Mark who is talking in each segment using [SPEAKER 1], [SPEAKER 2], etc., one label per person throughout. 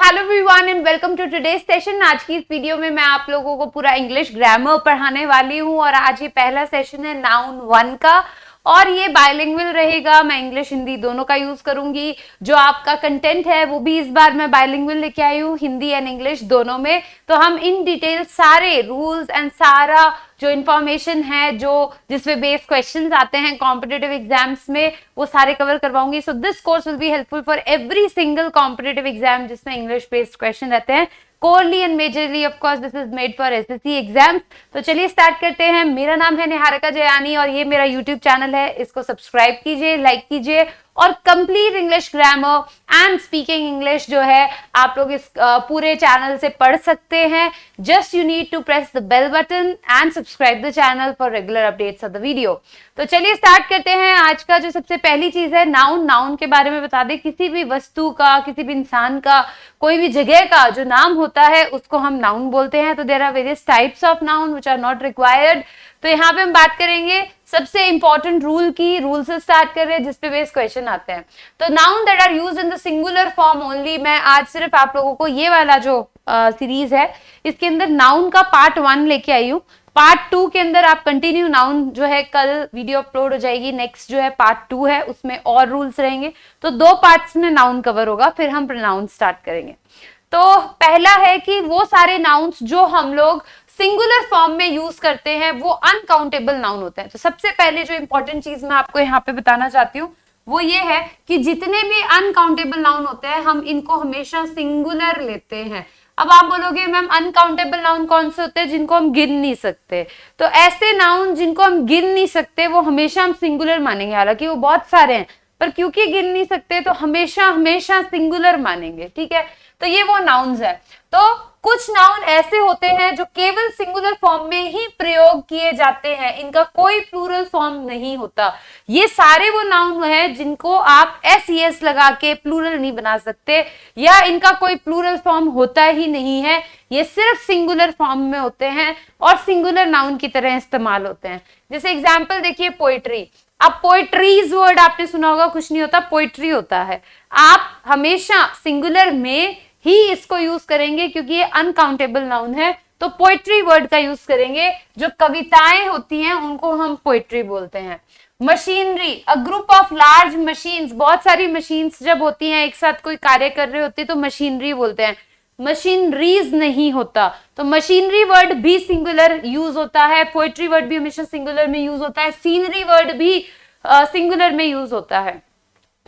[SPEAKER 1] Hello everyone and welcome to today's session. आज की इस वीडियो में मैं आप लोगों को पूरा इंग्लिश ग्रामर पढ़ाने वाली हूँ और आज ये पहला सेशन है नाउन 1 का और ये बायलिंगुअल रहेगा। मैं इंग्लिश हिंदी दोनों का यूज करूंगी। जो आपका कंटेंट है वो भी इस बार मैं बायलिंगुअल लेके आई हूँ, हिंदी एंड इंग्लिश दोनों में। तो हम इन डिटेल सारे रूल्स एंड सारा जो इंफॉर्मेशन है जो जिसपे बेस्ड क्वेश्चंस आते हैं कॉम्पिटिटिव एग्जाम्स में वो सारे कवर करवाऊंगी। So this course will be helpful for every single competitive exam जिसमें इंग्लिश बेस्ड क्वेश्चन रहते हैं। Corely and majorly of course this is made for SSC exams. तो चलिए स्टार्ट करते हैं। मेरा नाम है निहारिका जयानी और ये मेरा यूट्यूब चैनल है। इसको सब्सक्राइब कीजिए, लाइक कीजिए और complete English grammar and speaking English जो है आप लोग इस पूरे चैनल से पढ़ सकते हैं। Just you need to press the bell button and subscribe the channel for regular updates of the video. तो चलिए स्टार्ट करते हैं। आज का जो सबसे पहली चीज है नाउन। नाउन के बारे में बता दें, किसी भी वस्तु का, किसी भी इंसान का, कोई भी जगह का जो नाम होता है उसको हम नाउन बोलते हैं। तो there are various types of noun which are not required. तो यहाँ पे हम बात करेंगे सबसे इंपॉर्टेंट रूल की। रूल से स्टार्ट कर रहे हैं जिसपे बेस क्वेश्चन आते हैं। तो noun that are used in the singular form only. मैं आज सिर्फ आप लोगों को ये वाला जो सीरीज है इसके अंदर नाउन का पार्ट 1 लेके आई हूँ। पार्ट 2 के अंदर आप कंटिन्यू नाउन जो है कल वीडियो अपलोड हो जाएगी। नेक्स्ट जो है पार्ट 2 है उसमें और रूल्स रहेंगे। तो 2 पार्ट्स में नाउन कवर होगा, फिर हम प्रोनाउन स्टार्ट करेंगे। तो पहला है कि वो सारे नाउन्स जो हम लोग सिंगुलर फॉर्म में यूज करते हैं वो अनकाउंटेबल नाउन होते हैं। तो सबसे पहले जो इंपॉर्टेंट चीज मैं आपको यहाँ पे बताना चाहती हूँ वो ये है कि जितने भी अनकाउंटेबल नाउन होते हैं हम इनको हमेशा सिंगुलर लेते हैं। अब आप बोलोगे मैम अनकाउंटेबल नाउन कौन से होते हैं जिनको हम गिन नहीं सकते? तो ऐसे नाउन जिनको हम गिन नहीं सकते वो हमेशा हम सिंगुलर मानेंगे। हालांकि वो बहुत सारे हैं पर क्योंकि गिन नहीं सकते तो हमेशा हमेशा सिंगुलर मानेंगे। ठीक है, तो ये वो नाउन्स है। तो कुछ नाउन ऐसे होते हैं जो केवल सिंगुलर फॉर्म में ही प्रयोग किए जाते हैं, इनका कोई प्लूरल फॉर्म नहीं होता। ये सारे वो नाउन हैं जिनको आप एस लगा के प्लूरल नहीं बना सकते या इनका कोई प्लूरल फॉर्म होता ही नहीं है। ये सिर्फ सिंगुलर फॉर्म में होते हैं और सिंगुलर नाउन की तरह इस्तेमाल होते हैं। जैसे एग्जाम्पल देखिए पोइट्री। अब पोइट्रीज वर्ड आपने सुना होगा, कुछ नहीं होता, पोइट्री होता है। आप हमेशा सिंगुलर में ही इसको यूज करेंगे क्योंकि ये अनकाउंटेबल नाउन है। तो पोइट्री वर्ड का यूज करेंगे। जो कविताएं होती हैं उनको हम पोइट्री बोलते हैं। Machinery, a group of large machines, बहुत सारी मशीन्स जब होती हैं एक साथ कोई कार्य कर रहे होते हैं तो मशीनरी बोलते हैं, मशीनरीज नहीं होता। तो मशीनरी वर्ड भी सिंगुलर यूज होता है, पोइट्री वर्ड भी हमेशा सिंगुलर में यूज होता है, सीनरी वर्ड भी सिंगुलर में यूज होता है।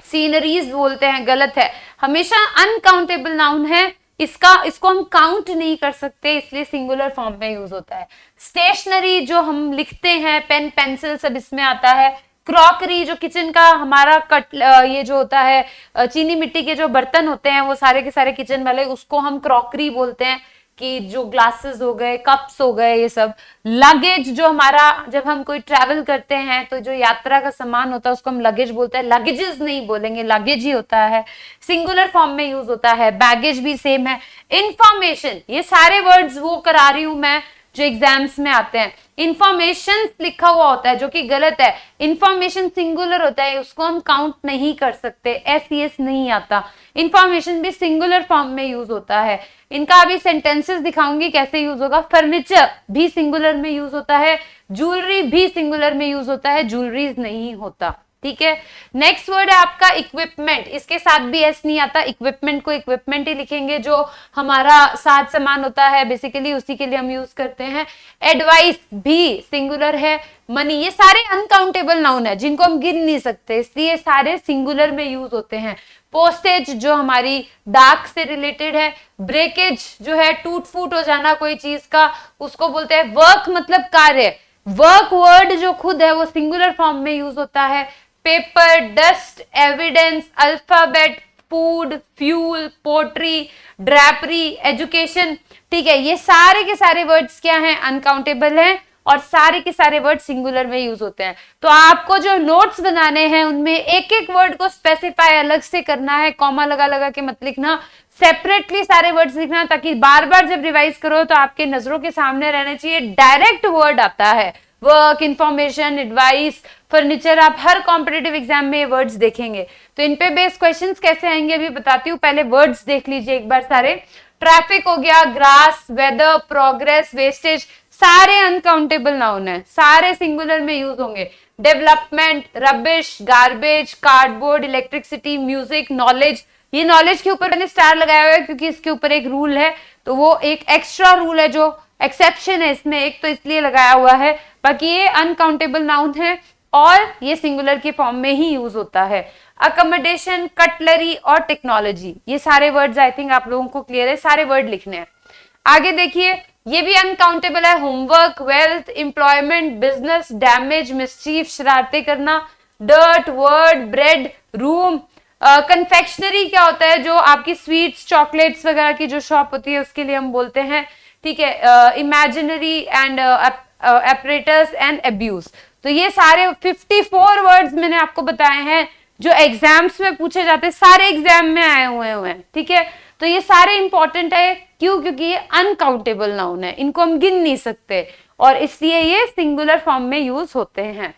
[SPEAKER 1] सीनरीज बोलते हैं, गलत है, हमेशा अनकाउंटेबल नाउन है। इसको हम काउंट नहीं कर सकते इसलिए सिंगुलर फॉर्म में यूज होता है। स्टेशनरी जो हम लिखते हैं, पेन पेंसिल सब इसमें आता है। क्रॉकरी जो किचन का हमारा ये जो होता है चीनी मिट्टी के जो बर्तन होते हैं वो सारे के सारे किचन वाले, उसको हम क्रॉकरी बोलते हैं। कि जो ग्लासेस हो गए, कप्स हो गए, ये सब। लगेज जो हमारा, जब हम कोई ट्रैवल करते हैं तो जो यात्रा का सामान होता है उसको हम लगेज बोलते हैं। लगेजेस नहीं बोलेंगे, लगेज ही होता है, सिंगुलर फॉर्म में यूज होता है। बैगेज भी सेम है। इंफॉर्मेशन, ये सारे वर्ड्स वो करा रही हूं मैं जो एग्जाम्स में आते हैं। इंफॉर्मेशन लिखा हुआ होता है जो कि गलत है। इंफॉर्मेशन सिंगुलर होता है, उसको हम काउंट नहीं कर सकते, एस नहीं आता। इंफॉर्मेशन भी सिंगुलर फॉर्म में यूज होता है। इनका अभी सेंटेंसेस दिखाऊंगी कैसे यूज होगा। फर्नीचर भी सिंगुलर में यूज होता है, ज्वेलरी भी सिंगुलर में यूज होता है, ज्वेलरीज नहीं होता। ठीक है, नेक्स्ट वर्ड है आपका इक्विपमेंट। इसके साथ भी एस नहीं आता, इक्विपमेंट को इक्विपमेंट ही लिखेंगे। जो हमारा साथ सामान होता है बेसिकली उसी के लिए हम यूज करते हैं। एडवाइस भी सिंगुलर है। मनी, ये सारे अनकाउंटेबल नाउन है जिनको हम गिन नहीं सकते इसलिए सारे सिंगुलर में यूज होते हैं। पोस्टेज जो हमारी डाक से रिलेटेड है। ब्रेकेज जो है टूट फूट हो जाना कोई चीज का, उसको बोलते हैं। वर्क मतलब कार्य, वर्क वर्ड जो खुद है वो सिंगुलर फॉर्म में यूज होता है। Paper, dust, evidence, alphabet, food, fuel, poetry, drapery, education. ठीक है, ये सारे के सारे वर्ड्स क्या हैं? अनकाउंटेबल हैं और सारे के सारे वर्ड सिंगुलर में यूज होते हैं। तो आपको जो नोट्स बनाने हैं उनमें एक एक वर्ड को स्पेसिफाई अलग से करना है, कॉमा लगा लगा के मत लिखना, सेपरेटली सारे वर्ड्स लिखना ताकि बार बार जब रिवाइज करो तो आपके नजरों के सामने रहने चाहिए। डायरेक्ट वर्ड आता है वर्क, इंफॉर्मेशन, एडवाइस, फर्नीचर, आप हर कॉम्पिटिटिव एग्जाम में ये वर्ड्स देखेंगे। तो इन पे बेस्ड क्वेश्चंस कैसे आएंगे अभी बताती हूँ, पहले वर्ड्स देख लीजिए एक बार सारे। ट्रैफिक हो गया, ग्रास, वेदर, प्रोग्रेस, वेस्टेज, सारे अनकाउंटेबल नाउन है, सारे सिंगुलर में यूज होंगे। Development, rubbish, garbage, cardboard, electricity, music, knowledge, ये नॉलेज के ऊपर मैंने स्टार लगाया हुआ है क्योंकि इसके ऊपर एक रूल है, तो वो एक एक्स्ट्रा रूल है जो एक्सेप्शन है इसमें एक, तो इसलिए लगाया हुआ है। बाकी ये अनकाउंटेबल नाउन है और ये सिंगुलर के फॉर्म में ही यूज होता है। अकोमोडेशन, कटलरी और टेक्नोलॉजी, ये सारे वर्ड्स आई थिंक आप लोगों को क्लियर है, सारे वर्ड लिखने हैं। आगे देखिए, ये भी अनकाउंटेबल है। Homework, wealth, employment, business, damage, mischief, शरारतें करना, dirt, word, bread, room. Confectionery क्या होता है, जो आपकी स्वीट्स, चॉकलेट्स वगैरह की जो शॉप होती है उसके लिए हम बोलते हैं, ठीक है। Imaginary and apparatus and abuse. तो ये सारे 54 वर्ड्स मैंने आपको बताए हैं जो एग्जाम्स में पूछे जाते हैं, सारे एग्जाम में आए हुए हैं, ठीक है। तो ये सारे इंपॉर्टेंट है, क्यों? क्योंकि ये अनकाउंटेबल नाउन है, इनको हम गिन नहीं सकते और इसलिए ये सिंगुलर फॉर्म में यूज होते हैं।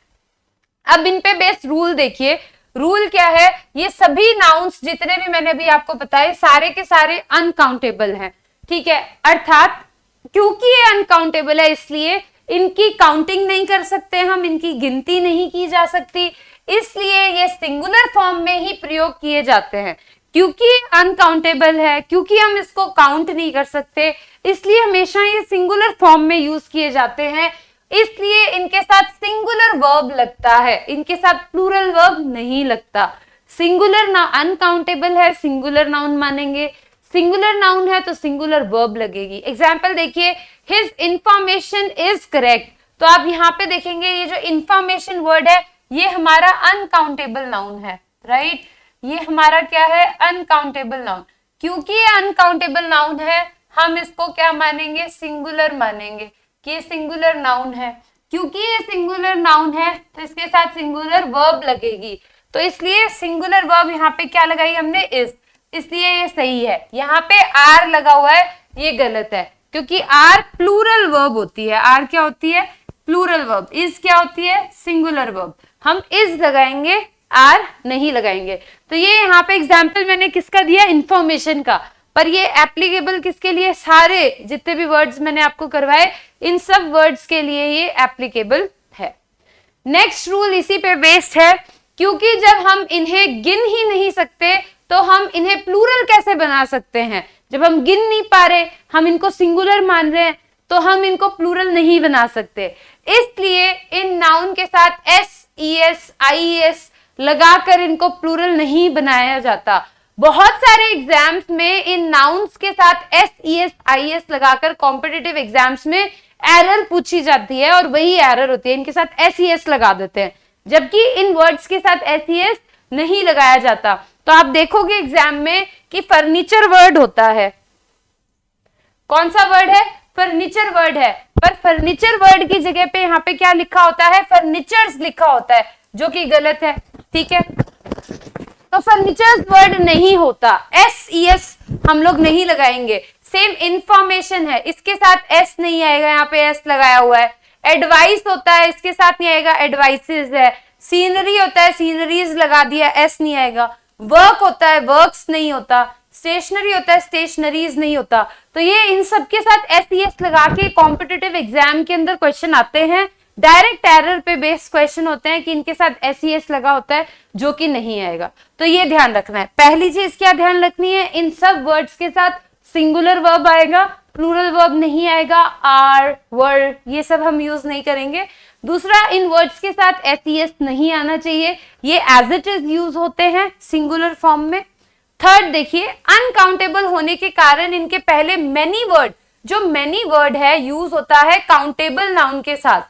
[SPEAKER 1] अब इन पे बेस्ड रूल देखिए, रूल क्या है, ये सभी नाउन्स जितने भी मैंने अभी आपको बताए सारे के सारे अनकाउंटेबल हैं, ठीक है। अर्थात क्योंकि ये अनकाउंटेबल है इसलिए इनकी काउंटिंग नहीं कर सकते हम, इनकी गिनती नहीं की जा सकती, इसलिए ये सिंगुलर फॉर्म में ही प्रयोग किए जाते हैं। क्योंकि अनकाउंटेबल है, क्योंकि हम इसको काउंट नहीं कर सकते, इसलिए हमेशा ये सिंगुलर फॉर्म में यूज किए जाते हैं, इसलिए इनके साथ सिंगुलर वर्ब लगता है, इनके साथ प्लूरल वर्ब नहीं लगता। सिंगुलर ना अनकाउंटेबल है, सिंगुलर नाउन मानेंगे, सिंगुलर नाउन है तो सिंगुलर वर्ब लगेगी। एग्जाम्पल देखिए, हिज इंफॉर्मेशन इज करेक्ट, तो आप यहाँ पे देखेंगे ये जो इंफॉर्मेशन वर्ड है ये हमारा अनकाउंटेबल नाउन है, राइट। ये हमारा क्या है, अनकाउंटेबल नाउन। क्योंकि ये अनकाउंटेबल नाउन है हम इसको क्या मानेंगे, सिंगुलर मानेंगे कि ये सिंगुलर नाउन है। क्योंकि ये सिंगुलर नाउन है तो इसके साथ सिंगुलर वर्ब लगेगी, तो इसलिए सिंगुलर वर्ब यहाँ पे क्या लगाई हमने, इज, इसलिए ये सही है। यहाँ पे आर लगा हुआ है, ये गलत है, क्योंकि आर प्लूरल वर्ब होती है। आर क्या होती है, प्लूरल वर्ब। इज क्या होती है, सिंगुलर वर्ब। हम इज लगाएंगे, आर नहीं लगाएंगे। तो ये यहाँ पे एग्जाम्पल मैंने किसका दिया, इंफॉर्मेशन का, पर ये एप्लीकेबल किसके लिए, सारे जितने भी वर्ड्स मैंने आपको करवाए इन सब वर्ड्स के लिए ये एप्लीकेबल है। नेक्स्ट रूल इसी पे बेस्ड है, क्योंकि जब हम इन्हें गिन ही नहीं सकते तो हम इन्हें प्लूरल कैसे बना सकते हैं। जब हम गिन नहीं पा रहे, हम इनको सिंगुलर मान रहे हैं, तो हम इनको प्लूरल नहीं बना सकते। इसलिए इन नाउन के साथ S, E S, I S लगाकर इनको प्लूरल नहीं बनाया जाता। बहुत सारे एग्जाम्स में इन नाउन्स के साथ S, E S, I S लगाकर कॉम्पिटिटिव एग्जाम्स में एरर पूछी जाती है और वही एरर होती है, इनके साथ एस, ई एस लगा देते हैं, जबकि इन वर्ड्स के साथ एस, ई एस नहीं लगाया जाता। तो आप देखोगे एग्जाम में कि फर्नीचर वर्ड होता है, कौन सा वर्ड है, फर्नीचर वर्ड है, पर फर्नीचर वर्ड की जगह पे यहाँ पे क्या लिखा होता है, फर्नीचर्स लिखा होता है, जो कि गलत है, ठीक है। तो फर्नीचर्स वर्ड नहीं होता, एस, ई एस हम लोग नहीं लगाएंगे। सेम इंफॉर्मेशन है, इसके साथ एस नहीं आएगा, यहाँ पे एस लगाया हुआ है। एडवाइस होता है, इसके साथ नहीं आएगा, एडवाइसेस है। सीनरी होता है, सीनरीज लगा दिया, एस नहीं आएगा। वर्क होता है, वर्क्स नहीं होता। स्टेशनरी होता है, स्टेशनरीज नहीं होता। तो ये इन सब के साथ एस, ई एस लगा के कॉम्पिटिटिव एग्जाम के अंदर क्वेश्चन आते हैं, डायरेक्ट एरर पे बेस्ड क्वेश्चन होते हैं कि इनके साथ एस, ई एस लगा होता है, जो कि नहीं आएगा। तो ये ध्यान रखना है। पहली चीज क्या ध्यान रखनी है, इन सब वर्ड्स के साथ सिंगुलर वर्ब आएगा, प्लूरल वर्ब नहीं आएगा। आर, वर, ये सब हम यूज नहीं करेंगे। दूसरा, इन वर्ड्स के साथ एस, ई एस नहीं आना चाहिए, ये एज इट इज यूज होते हैं सिंगुलर फॉर्म में। थर्ड देखिए, अनकाउंटेबल होने के कारण इनके पहले मेनी वर्ड, जो मेनी वर्ड है यूज होता है काउंटेबल नाउन के साथ।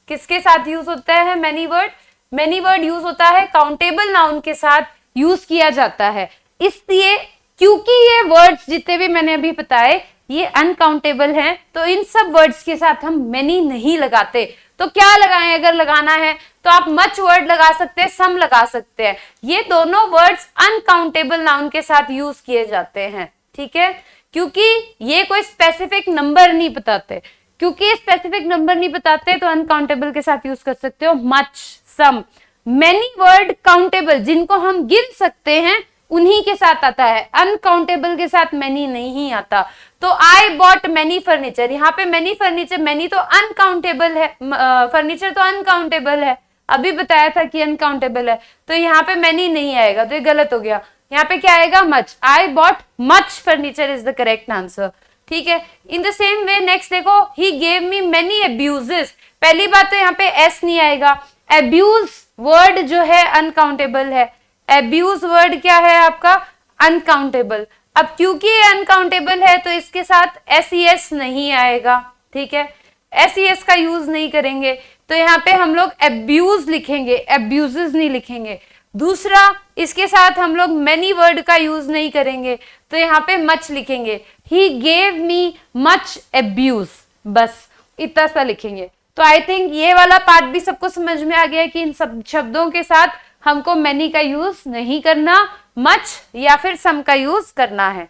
[SPEAKER 1] किसके साथ यूज होता है many word, many word use होता है काउंटेबल नाउन के साथ यूज किया जाता है। इसलिए क्योंकि ये वर्ड्स जितने भी मैंने अभी बताए ये अनकाउंटेबल हैं, तो इन सब वर्ड्स के साथ हम मेनी नहीं लगाते। तो क्या लगाएं, अगर लगाना है तो आप मच वर्ड लगा सकते हैं, सम लगा सकते हैं। ये दोनों वर्ड्स अनकाउंटेबल नाउन के साथ यूज किए जाते हैं, ठीक है, क्योंकि ये कोई स्पेसिफिक नंबर नहीं बताते। क्योंकि स्पेसिफिक नंबर नहीं बताते तो अनकाउंटेबल के साथ यूज कर सकते हो मच, सम। मेनी वर्ड काउंटेबल जिनको हम गिन सकते हैं उन्हीं के साथ आता है, अनकाउंटेबल के साथ मेनी नहीं आता। तो आई बॉट मेनी फर्नीचर, यहाँ पे मेनी फर्नीचर, मेनी तो अनकाउंटेबल है, फर्नीचर तो अनकाउंटेबल है, अभी बताया था कि अनकाउंटेबल है, तो यहाँ पे मेनी नहीं आएगा, तो ये गलत हो गया। यहाँ पे क्या आएगा? Much. I bought much furniture is the correct answer. ठीक है, in the same way next देखो, he gave me many abuses. पहली बात तो यहाँ पे एस नहीं आएगा, अब्यूज वर्ड जो है अनकाउंटेबल है, अब्यूज वर्ड क्या है आपका? अनकाउंटेबल। अब क्योंकि ये अनकाउंटेबल है तो इसके साथ एस नहीं आएगा, ठीक है, एस का यूज नहीं करेंगे, तो यहाँ पे हम लोग अब्यूज लिखेंगे, अब्यूजेस नहीं लिखेंगे। दूसरा, इसके साथ हम लोग मेनी वर्ड का यूज नहीं करेंगे, तो यहाँ पे मच लिखेंगे, ही गेव मी मच अब्यूज, बस इतना सा लिखेंगे। तो आई थिंक ये वाला पार्ट भी सबको समझ में आ गया कि इन सब शब्दों के साथ हमको मेनी का यूज नहीं करना, मच या फिर सम का यूज करना है।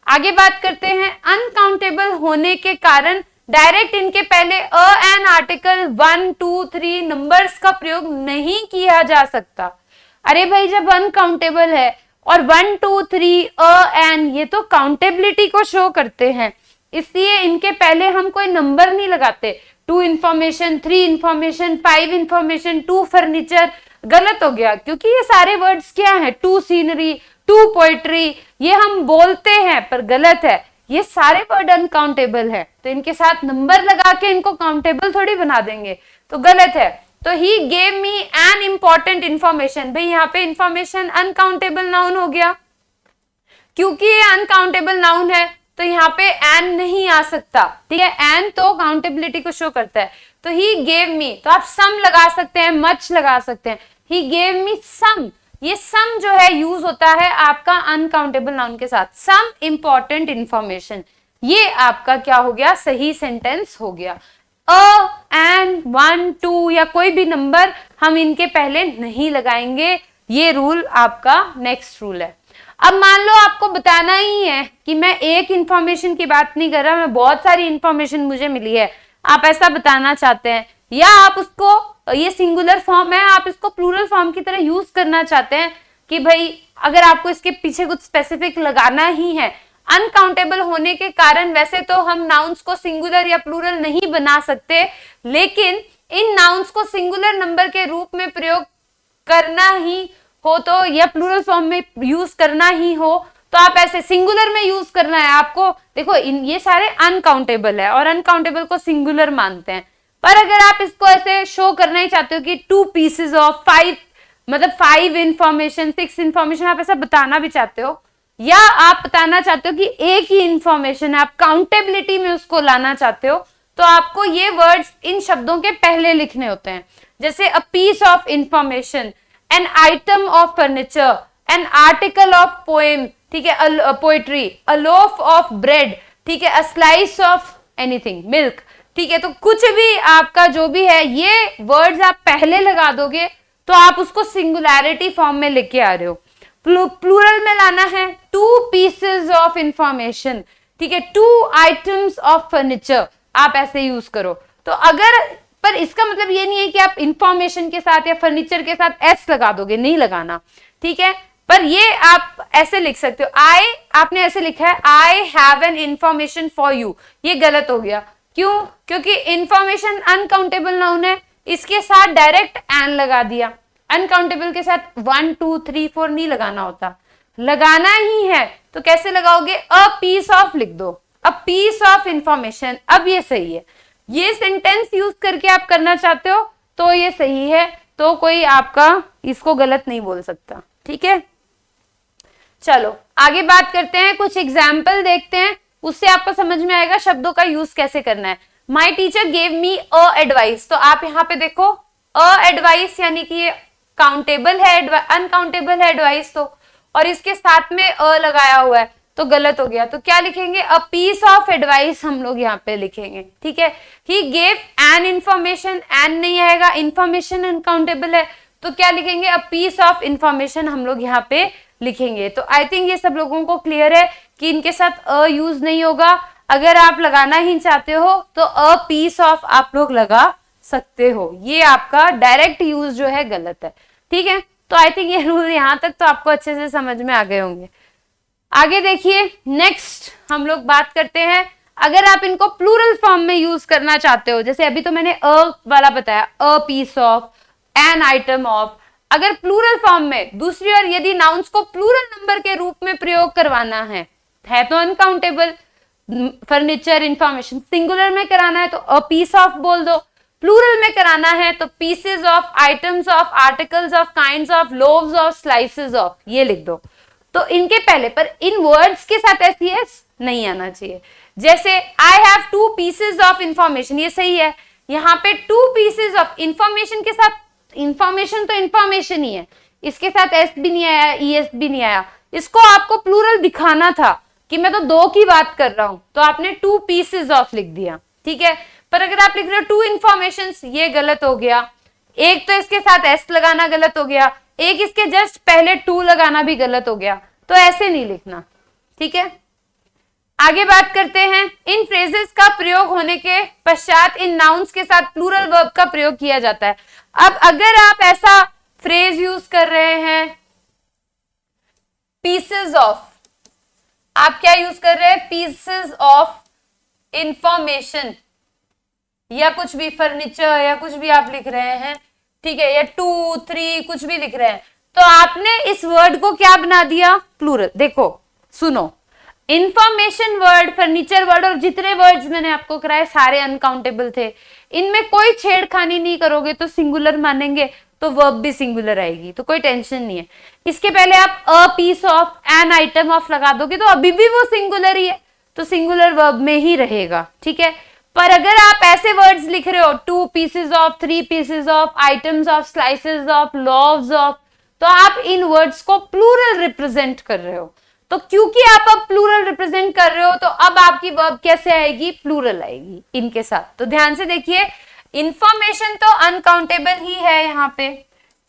[SPEAKER 1] आगे बात करते हैं, अनकाउंटेबल होने के कारण डायरेक्ट इनके पहले अ एन आर्टिकल 1 2 3 नंबर्स का प्रयोग नहीं किया जा सकता। अरे भाई, जब अनकाउंटेबल है और 1 2 3 अ एन ये तो काउंटेबिलिटी को शो करते हैं, इसलिए इनके पहले हम कोई नंबर नहीं लगाते। 2 इंफॉर्मेशन, 3 इंफॉर्मेशन, 5 इंफॉर्मेशन, 2 फर्नीचर, गलत हो गया, क्योंकि ये सारे वर्ड्स क्या हैं? 2 सीनरी, 2 पोएट्री, ये हम बोलते हैं पर गलत है, ये सारे वर्ड अनकाउंटेबल है, तो इनके साथ नंबर लगा के इनको काउंटेबल थोड़ी बना देंगे, तो गलत है। तो ही gave me an important information, भाई यहाँ पे इंफॉर्मेशन अनकाउंटेबल नाउन हो गया, क्योंकि ये अनकाउंटेबल नाउन है तो यहाँ पे एन नहीं आ सकता, ठीक है, एन तो काउंटेबिलिटी को शो करता है। तो ही गेव मी, तो आप सम लगा सकते हैं, मच लगा सकते हैं, ही गेव मी सम, ये सम जो है यूज होता है आपका अनकाउंटेबल नाउन के साथ, सम इंपॉर्टेंट इंफॉर्मेशन, ये आपका क्या हो गया? सही सेंटेंस हो गया। अ एंड 1 2 या कोई भी नंबर हम इनके पहले नहीं लगाएंगे, ये रूल आपका नेक्स्ट रूल है। अब मान लो आपको बताना ही है कि मैं एक इंफॉर्मेशन की बात नहीं कर रहा, मैं बहुत सारी इंफॉर्मेशन मुझे मिली है, आप ऐसा बताना चाहते हैं, या आप उसको, ये सिंगुलर फॉर्म है, आप इसको प्लूरल फॉर्म की तरह यूज करना चाहते हैं कि भाई अगर आपको इसके पीछे कुछ स्पेसिफिक लगाना ही है, अनकाउंटेबल होने के कारण वैसे तो हम नाउन्स को सिंगुलर या प्लूरल नहीं बना सकते, लेकिन इन नाउन्स को सिंगुलर नंबर के रूप में प्रयोग करना ही हो तो, या प्लूरल फॉर्म में यूज करना ही हो तो आप ऐसे सिंगुलर में यूज करना है आपको। देखो ये सारे अनकाउंटेबल है और अनकाउंटेबल को सिंगुलर मानते हैं, पर अगर आप इसको ऐसे शो करना ही चाहते हो कि 2 पीसेस ऑफ 5, मतलब 5 इंफॉर्मेशन, 6 इंफॉर्मेशन, आप ऐसा बताना भी चाहते हो, या आप बताना चाहते हो कि एक ही इंफॉर्मेशन है, आप काउंटेबिलिटी में उसको लाना चाहते हो, तो आपको ये वर्ड्स इन शब्दों के पहले लिखने होते हैं। जैसे a piece of information, an item of furniture, an article of poem, ठीक है, poetry, a loaf of bread, ठीक है, a slice of anything, milk, ठीक है। तो कुछ भी आपका जो भी है, ये वर्ड्स आप पहले लगा दोगे तो आप उसको सिंगुलैरिटी फॉर्म में लेके आ रहे हो। प्लूरल में लाना है 2 पीसेस ऑफ इंफॉर्मेशन, ठीक है, 2 आइटम्स ऑफ फर्नीचर, आप ऐसे यूज करो। तो अगर, पर इसका मतलब ये नहीं है कि आप इंफॉर्मेशन के साथ या फर्नीचर के साथ एस लगा दोगे, नहीं लगाना, ठीक है, पर ये आप ऐसे लिख सकते हो। आपने ऐसे लिखा है, I have an information for you, ये गलत हो गया। क्यों? क्योंकि इंफॉर्मेशन अनकाउंटेबल नाउन है, इसके साथ डायरेक्ट एन लगा दिया, अनकाउंटेबल के साथ 1 2 3 4 नहीं लगाना होता, लगाना ही है तो कैसे लगाओगे? अ पीस ऑफ लिख दो, अ पीस ऑफ इंफॉर्मेशन। अब ये सही है, ये सेंटेंस यूज करके आप करना चाहते हो तो ये सही है, तो कोई आपका इसको गलत नहीं बोल सकता, ठीक है। चलो आगे बात करते हैं, कुछ एग्जाम्पल देखते हैं, उससे आपको समझ में आएगा शब्दों का यूज कैसे करना है। My teacher gave me a advice, तो आप यहाँ पे देखो अ एडवाइस यानी कि ये काउंटेबल है, अनकाउंटेबल है एडवाइस तो, और इसके साथ में अ लगाया हुआ है तो गलत हो गया। तो क्या लिखेंगे? अ पीस ऑफ एडवाइस हम लोग यहाँ पे लिखेंगे, ठीक है। He gave an information, an नहीं आएगा, इंफॉर्मेशन अनकाउंटेबल है तो क्या लिखेंगे? अ पीस ऑफ इंफॉर्मेशन हम लोग यहाँ पे लिखेंगे। तो आई थिंक ये सब लोगों को क्लियर है कि इनके साथ अ यूज नहीं होगा, अगर आप लगाना ही चाहते हो तो अ पीस ऑफ आप लोग लगा सकते हो, ये आपका डायरेक्ट यूज जो है गलत है, ठीक है। तो आई थिंक ये रूल यहां तक तो आपको अच्छे से समझ में आ गए होंगे। आगे देखिए, नेक्स्ट हम लोग बात करते हैं, अगर आप इनको प्लूरल फॉर्म में यूज करना चाहते हो, जैसे अभी तो मैंने अ वाला बताया, a piece of, an item of, अगर प्लूरल फॉर्म में दूसरी ओर यदि नाउन्स को प्लूरल नंबर के रूप में प्रयोग करवाना है तो अनकाउंटेबल, फर्नीचर, इंफॉर्मेशन, सिंगुलर में कराना है तो अ पीस ऑफ बोल दो, प्लूरल में कराना है तो pieces of, items of, articles of, kinds of, loaves of, slices of, ये लिख दो। तो इनके पहले पर इन वर्ड्स के साथ एस नहीं आना चाहिए। जैसे I have 2 pieces of information, ये सही है, यहाँ पे 2 पीसेस ऑफ इंफॉर्मेशन के साथ, इंफॉर्मेशन तो इंफॉर्मेशन ही है, इसके साथ एस भी नहीं आया, ईएस भी नहीं आया, इसको आपको प्लूरल दिखाना था कि मैं तो 2 की बात कर रहा हूं, तो आपने 2 पीसेस ऑफ लिख दिया, ठीक है। पर अगर आप लिख रहे हो 2 इंफॉर्मेशन, ये गलत हो गया, एक तो इसके साथ एस लगाना गलत हो गया, एक इसके जस्ट पहले 2 लगाना भी गलत हो गया, तो ऐसे नहीं लिखना, ठीक है। आगे बात करते हैं, इन फ्रेजेस का प्रयोग होने के पश्चात इन नाउन्स के साथ प्लूरल वर्ब का प्रयोग किया जाता है। अब अगर आप ऐसा फ्रेज यूज कर रहे हैं, पीसेस ऑफ, आप क्या यूज कर रहे हैं, पीसेस ऑफ इंफॉर्मेशन, या कुछ भी फर्नीचर या कुछ भी आप लिख रहे हैं, ठीक है, या 2, 3 कुछ भी लिख रहे हैं, तो आपने इस वर्ड को क्या बना दिया, प्लूरल। देखो सुनो, इंफॉर्मेशन वर्ड, फर्नीचर वर्ड और जितने वर्ड्स मैंने आपको कराए सारे अनकाउंटेबल थे, इनमें कोई छेड़खानी नहीं करोगे तो सिंगुलर मानेंगे तो वर्ब भी सिंगुलर आएगी, तो कोई टेंशन नहीं है। इसके पहले आप a piece of, an item of लगा दोगे तो अभी भी वो सिंगुलर ही है, तो सिंगुलर वर्ब में ही रहेगा, ठीक है। पर अगर आप ऐसे वर्ड्स लिख रहे हो 2 pieces of, 3 pieces of, items of, slices of, loaves of, तो आप इन वर्ड्स को प्लूरल रिप्रेजेंट कर रहे हो। तो क्योंकि आप अब प्लूरल रिप्रेजेंट कर रहे हो तो अब आपकी वर्ब कैसे आएगी, प्लूरल आएगी इनके साथ। तो ध्यान से देखिए, इंफॉर्मेशन तो अनकाउंटेबल ही है, यहाँ पे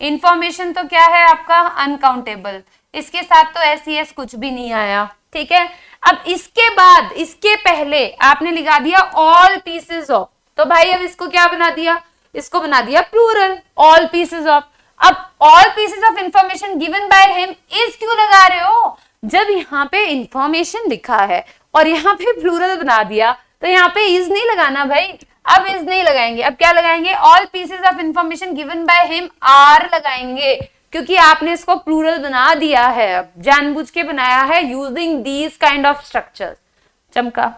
[SPEAKER 1] इंफॉर्मेशन तो क्या है आपका, अनकाउंटेबल, इसके साथ तो एस कुछ भी नहीं आया, ठीक है। अब इसके बाद, इसके पहले आपने लिखा दिया ऑल पीसेस ऑफ, तो भाई अब इसको क्या बना दिया, इसको बना दिया प्लूरल, ऑल पीसेस ऑफ। अब all pieces of information given by him is क्यों लगा रहे हो, जब यहाँ पे इंफॉर्मेशन लिखा है और यहाँ पे प्लूरल बना दिया तो यहाँ पे इज नहीं लगाना भाई, अब इज नहीं लगाएंगे, अब क्या लगाएंगे, all pieces of information given by him are लगाएंगे, क्योंकि आपने इसको प्लूरल बना दिया है, अब जानबूझ के बनाया है using these kind of structures. चमका,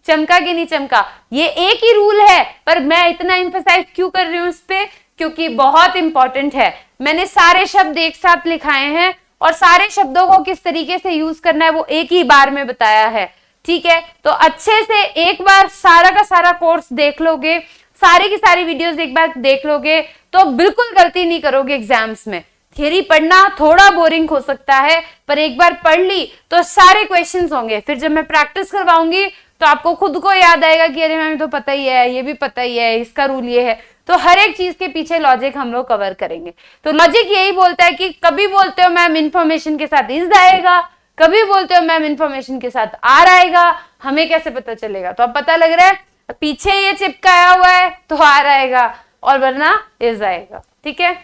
[SPEAKER 1] चमका कि नहीं चमका, ये एक ही रूल है, पर मैं इतना एम्फसाइज क्यों कर रही हूँ इस पे, क्योंकि बहुत इंपॉर्टेंट है। मैंने सारे शब्द एक साथ लिखाए हैं और सारे शब्दों को किस तरीके से यूज करना है वो एक ही बार में बताया है, ठीक है। तो अच्छे से एक बार सारा का सारा कोर्स देख लोगे, सारी की सारी वीडियोस एक बार देख लोगे तो बिल्कुल गलती नहीं करोगे एग्जाम्स में। थियरी पढ़ना थोड़ा बोरिंग हो सकता है, पर एक बार पढ़ ली तो सारे क्वेश्चंस होंगे, फिर जब मैं प्रैक्टिस करवाऊंगी तो आपको खुद को याद आएगा कि अरे मैम तो पता ही है, ये भी पता ही है, इसका रूल ये है। तो हर एक चीज के पीछे लॉजिक हम लोग कवर करेंगे। तो लॉजिक यही बोलता है कि कभी बोलते हो मैम इंफॉर्मेशन के साथ इज आएगा, कभी बोलते हो मैम इंफॉर्मेशन के साथ आर आएगा, हमें कैसे पता चलेगा, तो अब पता लग रहा है पीछे ये चिपकाया हुआ है तो आर आएगा और वरना इज आएगा, ठीक है।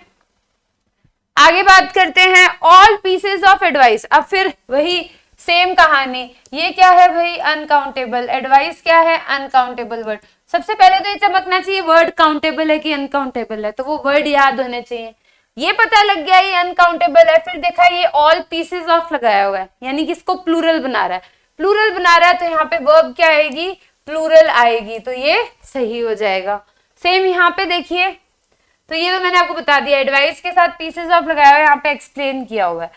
[SPEAKER 1] आगे बात करते हैं ऑल पीसेस ऑफ एडवाइस। अब फिर वही सेम कहानी, ये क्या है भाई, अनकाउंटेबल, एडवाइस क्या है, अनकाउंटेबल वर्ड। सबसे पहले तो ये चमकना चाहिए वर्ड काउंटेबल है कि अनकाउंटेबल है, तो वो वर्ड याद होने चाहिए। ये पता लग गया ये अनकाउंटेबल है, फिर देखा ये ऑल पीसेस ऑफ लगाया हुआ है, यानी कि इसको प्लूरल बना रहा है, प्लूरल बना रहा है तो यहाँ पे वर्ब क्या आएगी, प्लूरल आएगी, तो ये सही हो जाएगा। सेम यहाँ पे देखिए, तो ये तो मैंने आपको बता दिया, एडवाइस के साथ पीसेस ऑफ लगाया हुआ है, यहाँ पे एक्सप्लेन किया हुआ है।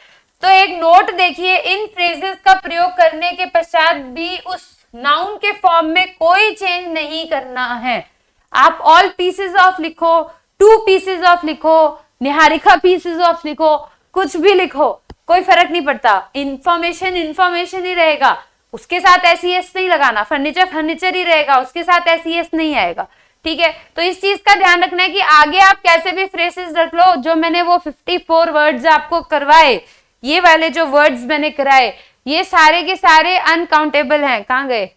[SPEAKER 1] तो एक नोट देखिए, इन फ्रेजेस का प्रयोग करने के पश्चात भी उस नाउन के फॉर्म में कोई चेंज नहीं करना है। आप ऑल पीसेस ऑफ लिखो, 2 पीसेस ऑफ लिखो, निहारिका पीसेस ऑफ लिखो, कुछ भी लिखो, कोई फर्क नहीं पड़ता, इंफॉर्मेशन इंफॉर्मेशन ही रहेगा, उसके साथ एस नहीं लगाना, फर्नीचर फर्नीचर ही रहेगा, उसके साथ एस नहीं आएगा, ठीक है। तो इस चीज का ध्यान रखना है कि आगे आप कैसे भी फ्रेजेस रख लो, जो मैंने वो 54 वर्ड्स आपको करवाए, ये वाले जो वर्ड्स मैंने कराए, ये सारे के सारे अनकाउंटेबल हैं। कहाँ गए,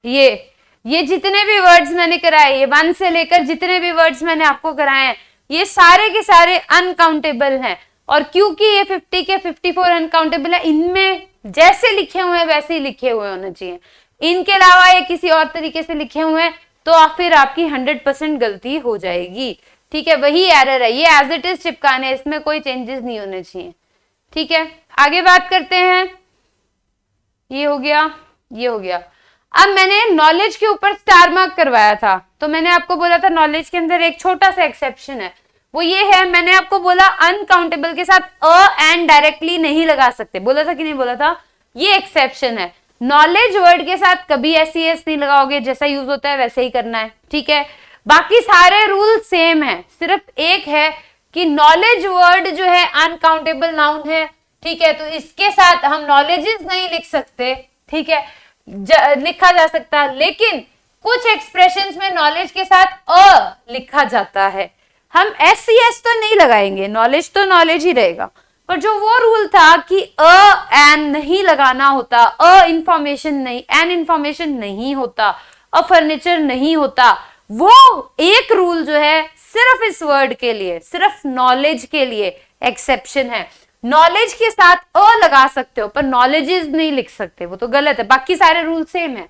[SPEAKER 1] ये जितने भी वर्ड्स मैंने कराए, ये 1 से लेकर जितने भी वर्ड्स मैंने आपको कराए हैं, ये सारे के सारे अनकाउंटेबल हैं। और क्योंकि ये 50 के 54 अनकाउंटेबल है, इनमें जैसे लिखे हुए हैं वैसे ही लिखे हुए होने चाहिए। इनके अलावा ये किसी और तरीके से लिखे हुए हैं तो फिर आपकी 100% गलती हो जाएगी। ठीक है, वही एरर है, ये एज इट इज चिपकाने, इसमें कोई चेंजेस नहीं होने चाहिए। ठीक है, आगे बात करते हैं। ये हो गया, ये हो गया। अब मैंने नॉलेज के ऊपर स्टार मार्क करवाया था, तो मैंने आपको बोला था नॉलेज के अंदर एक छोटा सा एक्सेप्शन है, वो ये है, मैंने आपको बोला अनकाउंटेबल के साथ एंड डायरेक्टली नहीं लगा सकते, बोला था कि नहीं बोला था? ये एक्सेप्शन है। नॉलेज वर्ड के साथ कभी एस नहीं लगाओगे, जैसा यूज होता है वैसे ही करना है। ठीक है, बाकी सारे रूल सेम है, सिर्फ एक है कि नॉलेज वर्ड जो है अनकाउंटेबल नाउन है। ठीक है, तो इसके साथ हम नॉलेजेस नहीं लिख सकते। ठीक है, लिखा जा सकता, लेकिन कुछ एक्सप्रेशंस में नॉलेज के साथ लिखा जाता है। हम एस तो नहीं लगाएंगे, नॉलेज तो नॉलेज ही रहेगा, पर जो वो रूल था कि एन नहीं लगाना होता, इंफॉर्मेशन नहीं, एन इंफॉर्मेशन नहीं होता, फर्नीचर नहीं होता, वो एक रूल जो है सिर्फ इस वर्ड के लिए, सिर्फ नॉलेज के लिए एक्सेप्शन है। नॉलेज के साथ लगा सकते हो पर नॉलेजेस नहीं लिख सकते, वो तो गलत है, बाकी सारे रूल सेम है।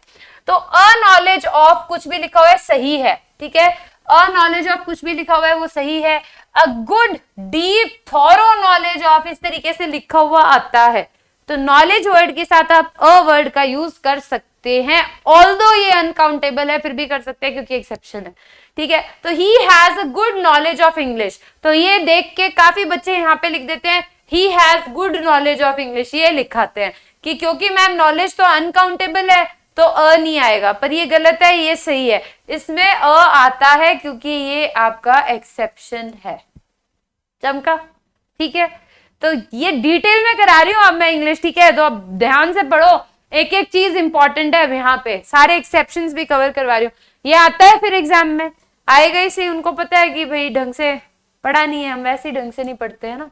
[SPEAKER 1] तो नॉलेज ऑफ कुछ भी लिखा हुआ है सही है। ठीक है, नॉलेज ऑफ कुछ भी लिखा हुआ है वो सही है। A good deep thorough knowledge of, इस तरीके से लिखा हुआ आता है, तो नॉलेज वर्ड के साथ आप वर्ड का यूज कर सकते हैं। ऑल्दो ये अनकाउंटेबल है, फिर भी कर सकते हैं क्योंकि एक्सेप्शन है। ठीक है, तो he has a good knowledge of English, तो ये देख के काफी बच्चे यहाँ पे लिख देते हैं he has good knowledge of English, ये लिखाते हैं कि क्योंकि मैम नॉलेज तो अनकाउंटेबल है तो नहीं आएगा, पर ये गलत है, ये सही है, इसमें आता है क्योंकि ये आपका एक्सेप्शन है। चमका? ठीक है, तो ये डिटेल में करा रही हूं अब मैं इंग्लिश। ठीक है, तो अब ध्यान से पढ़ो, एक एक चीज इंपॉर्टेंट है। अब यहाँ पे सारे एक्सेप्शंस भी कवर करवा रही हूँ, ये आता है फिर एग्जाम में आएगा ही सही। उनको पता है कि भाई ढंग से पढ़ा नहीं है, हम वैसे ही ढंग से नहीं पढ़ते हैं ना,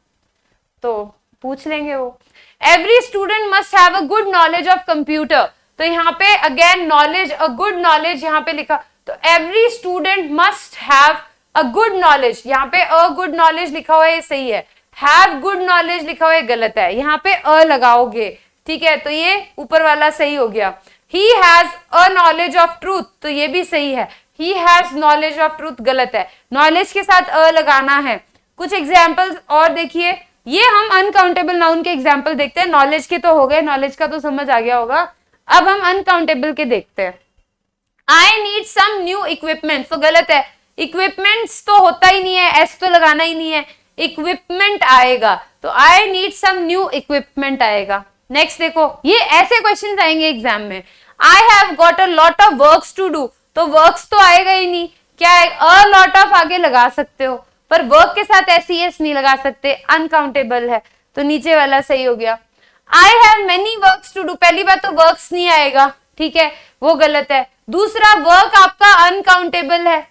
[SPEAKER 1] तो पूछ लेंगे वो। Every student must have a good knowledge of computer, तो यहाँ पे again knowledge, a good knowledge यहाँ पे लिखा, तो every student must have a good knowledge, यहाँ पे अ गुड नॉलेज लिखा हुआ है, ये सही है। हैव गुड नॉलेज लिखा हुआ है, गलत है, यहाँ पे लगाओगे। ठीक है, तो ये ऊपर वाला सही हो गया। He has a knowledge of truth, तो ये भी सही है। He has knowledge of truth गलत है, नॉलेज के साथ लगाना है। कुछ एग्जाम्पल्स और देखिए, ये हम अनकाउंटेबल नाउन के एग्जाम्पल देखते हैं। नॉलेज के तो हो गए, नॉलेज का तो समझ आ गया होगा, अब हम अनकाउंटेबल के देखते हैं। I need some new equipment, तो गलत है, इक्विपमेंट्स तो होता ही नहीं है, एस तो लगाना ही नहीं है, इक्विपमेंट आएगा, तो I need some new equipment आएगा। नेक्स्ट देखो, ये ऐसे क्वेश्चन आएंगे एग्जाम में। I have got a lot of works to do, तो वर्क्स तो आएगा ही नहीं, क्या है, अ लॉट ऑफ आगे लगा सकते हो, पर वर्क के साथ एस नहीं लगा सकते, अनकाउंटेबल है, तो नीचे वाला सही हो गया। I have many works to do, पहली बात तो वर्क्स नहीं आएगा, ठीक है, वो गलत है। दूसरा, वर्क आपका अनकाउंटेबल है,